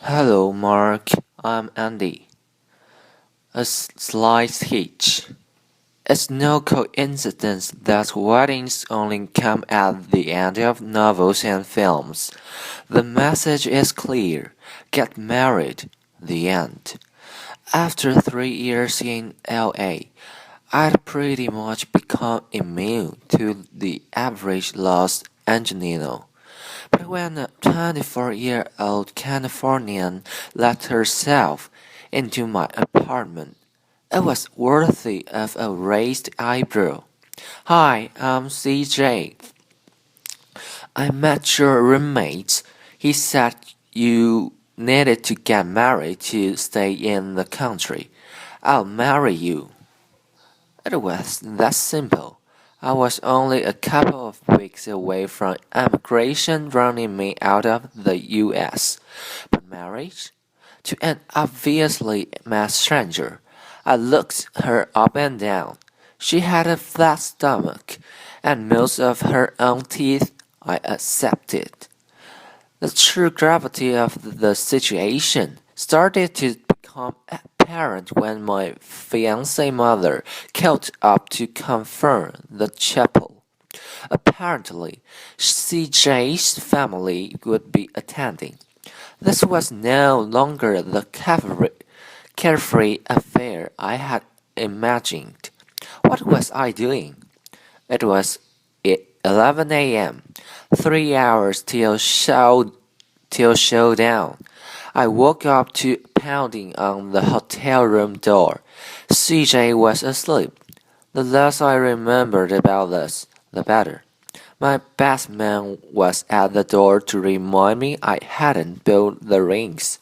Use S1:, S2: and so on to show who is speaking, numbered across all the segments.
S1: Hello, Mark. I'm Andy. A slight hitch. It's no coincidence that weddings only come at the end of novels and films. The message is clear. Get married. The end. After 3 years in LA, I'd pretty much become immune to the average Los Angelino. But when a 24-year-old Californian let herself into my apartment, it was worthy of a raised eyebrow. Hi, I'm CJ. I met your roommate. He said you needed to get married to stay in the country. I'll marry you. It was that simple. I was only a couple of weeks away from immigration running me out of the US. But marriage? To an obviously mad stranger. I looked her up and down. She had a flat stomach, and most of her own teeth I accepted. The true gravity of the situation started to become apparent when my fiancée mother called up to confirm the chapel. Apparently, CJ's family would be attending. This was no longer the carefree affair I had imagined. What was I doing? It was 11 a.m., 3 hours till showdown. I woke up to pounding on the hotel room door. CJ was asleep. The less I remembered about this, the better. My best man was at the door to remind me I hadn't bought the rings.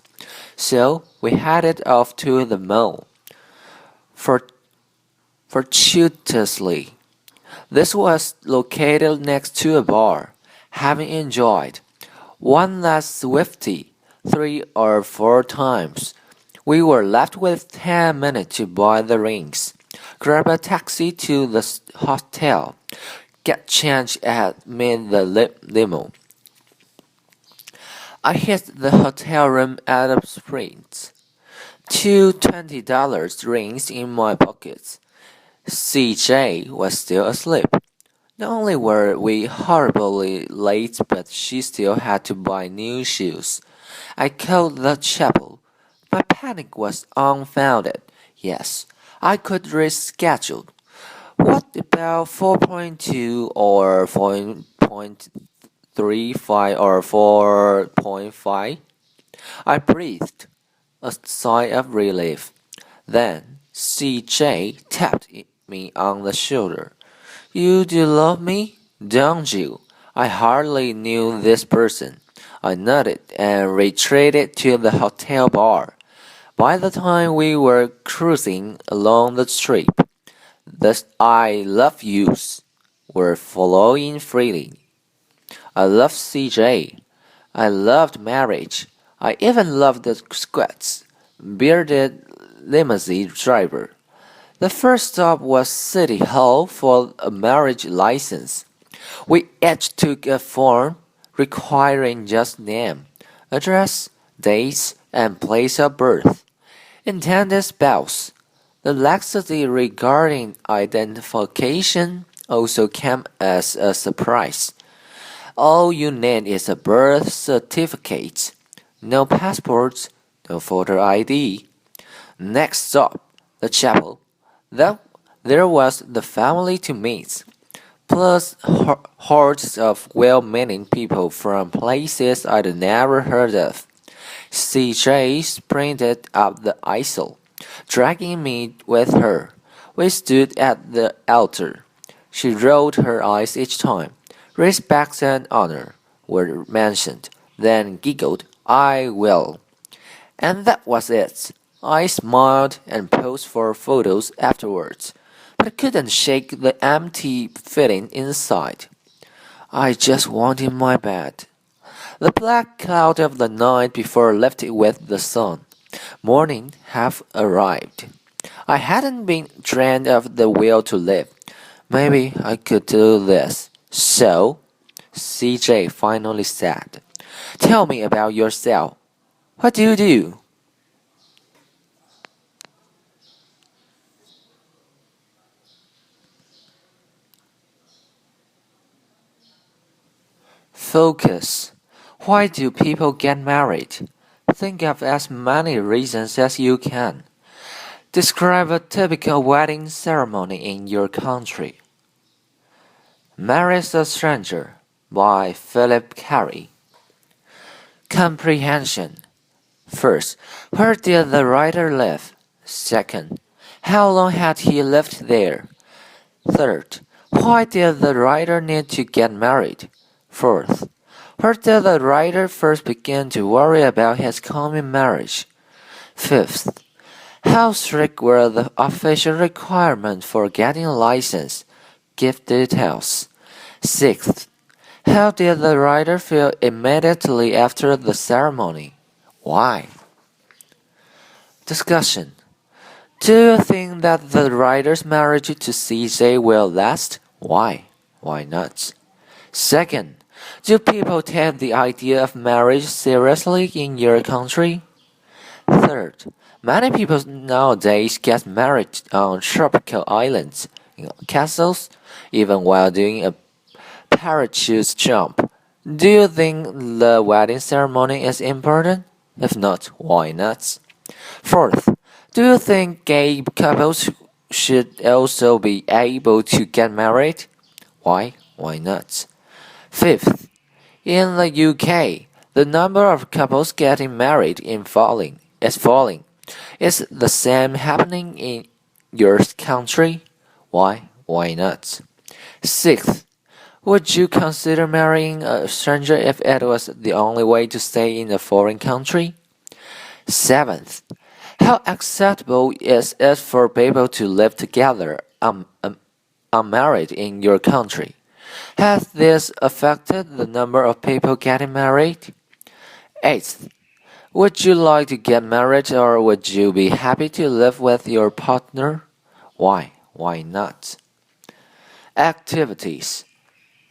S1: So we headed off to the mall. Fortuitously, this was located next to a bar. Having enjoyed one last Swifty 3 or 4 times, we were left with 10 minutes to buy the rings, grab a taxi to the hotel, get change at mid the limo. I hit the hotel room at a sprint. Two $20 rings in my pockets. CJ was still asleep. Not only were we horribly late, but she still had to buy new shoes. I called the chapel. My panic was unfounded. Yes, I could reschedule. What about 4.2 or 4.35 or 4.5? I breathed a sigh of relief. Then CJ tapped me on the shoulder. You do love me, don't you? I hardly knew this person. I nodded and retreated to the hotel bar. By the time we were cruising along the street, the I love yous were flowing freely. I loved CJ. I loved marriage. I even loved the squats, bearded limousine driver. The first stop was City Hall for a marriage license. We each took a form requiring just name, address, dates, and place of birth. Intended spouse. The laxity regarding identification also came as a surprise. All you need is a birth certificate. No passports, no photo ID. Next stop, the chapel. There was the family to meet, plus hordes of well-meaning people from places I'd never heard of. CJ sprinted up the aisle, dragging me with her. We stood at the altar. She rolled her eyes each time. Respect and honor were mentioned, then giggled, I will. And that was it. I smiled and posed for photos afterwards, but I couldn't shake the empty feeling inside. I just wanted my bed. The black cloud of the night before lifted with the sun. Morning had arrived. I hadn't been drained of the will to live. Maybe I could do this. So, CJ finally said, Tell me about yourself. What do you do? Focus. Why do people get married? Think of as many reasons as you can. Describe a typical wedding ceremony in your country. Marries a Stranger by Philip Carey. Comprehension. First, where did the writer live? Second, how long had he lived there? Third, why did the writer need to get married? Fourth, where did the writer first begin to worry about his coming marriage? Fifth, how strict were the official requirements for getting a license? Give details. Sixth, how did the writer feel immediately after the ceremony? Why? Discussion. Do you think that the writer's marriage to CJ will last? Why? Why not? Second, do people take the idea of marriage seriously in your country? Third, many people nowadays get married on tropical islands, in castles, even while doing a parachute jump. Do you think the wedding ceremony is important? If not, why not? Fourth, do you think gay couples should also be able to get married? Why? Why not? Fifth, in the UK, the number of couples getting married is falling. Is the same happening in your country? Why? Why not? Sixth, would you consider marrying a stranger if it was the only way to stay in a foreign country? Seventh, how acceptable is it for people to live together unmarried in your country? Has this affected the number of people getting married? Eighth, would you like to get married or would you be happy to live with your partner? Why? Why not? Activities.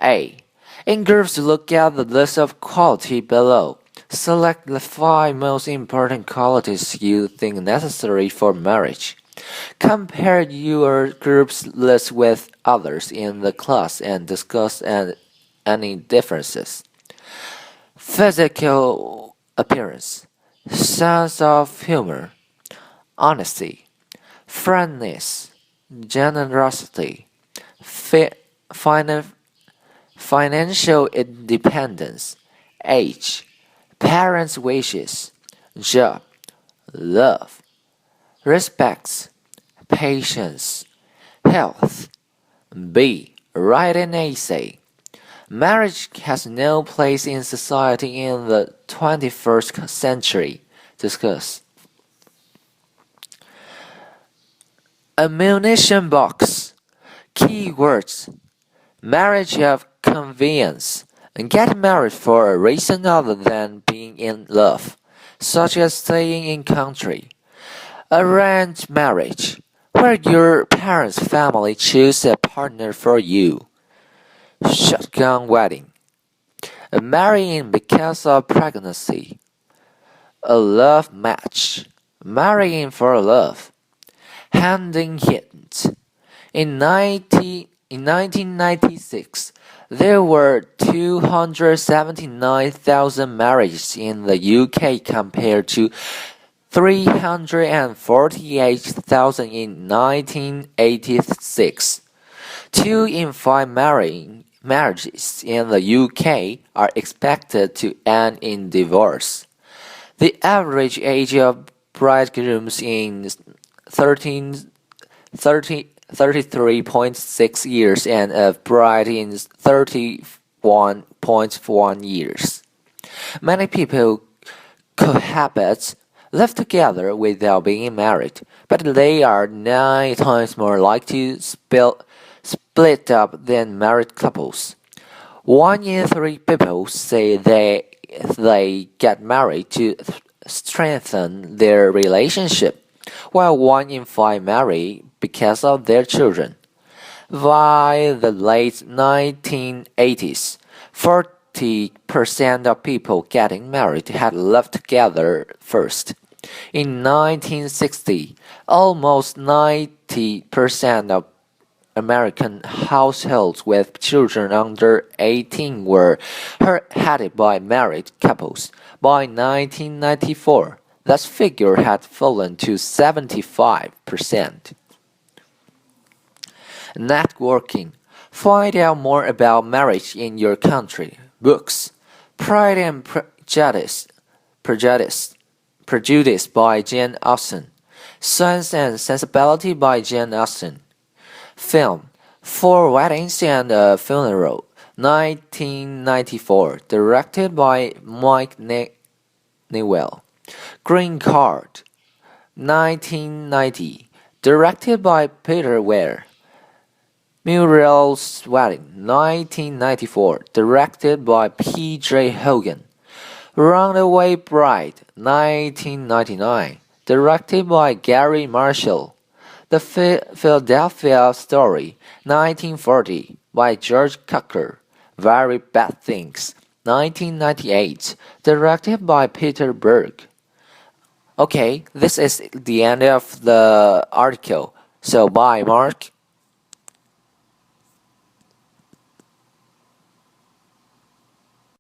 S1: A. In groups, look at the list of qualities below. Select the 5 most important qualities you think necessary for marriage. Compare your group's list with others in the class and discuss any differences. Physical appearance, sense of humor, honesty, friendliness, generosity, financial independence, age, parents' wishes, job, love, respects, patience, health. B. Write an essay. Marriage has no place in society in the 21st century. Discuss. Ammunition box. Keywords. Marriage of convenience. Get married for a reason other than being in love, such as staying in country. Arranged marriage, where your parents' family choose a partner for you. Shotgun wedding, marrying because of pregnancy. A love match, marrying for love. Handing hints. In 1996, there were 279,000 marriages in the UK compared to 348,000 in 1986. 2 in 5 marriages in the UK are expected to end in divorce. The average age of bridegrooms is 33.6 years and of bride is 31.1 years. Many people cohabit, live together without being married, but they are 9 times more likely to split up than married couples. 1 in 3 people say they get married to strengthen their relationship, while 1 in 5 marry because of their children. By the late 1980s, 90% of people getting married had lived together first. In 1960, almost 90% of American households with children under 18 were headed by married couples. By 1994, that figure had fallen to 75%. Networking. Find out more about marriage in your country. Books. Pride and Prejudice by Jane Austen. Sense and Sensibility by Jane Austen. Film. Four Weddings and a Funeral. 1994. Directed by Mike Newell. Green Card. 1990. Directed by Peter Weir. Muriel's Wedding, 1994, directed by P.J. Hogan. Runaway Bride, 1999, directed by Gary Marshall. The Philadelphia Story, 1940, by George Cukor. Very Bad Things, 1998, directed by Peter Berg. Okay, this is the end of the article. So bye, Mark.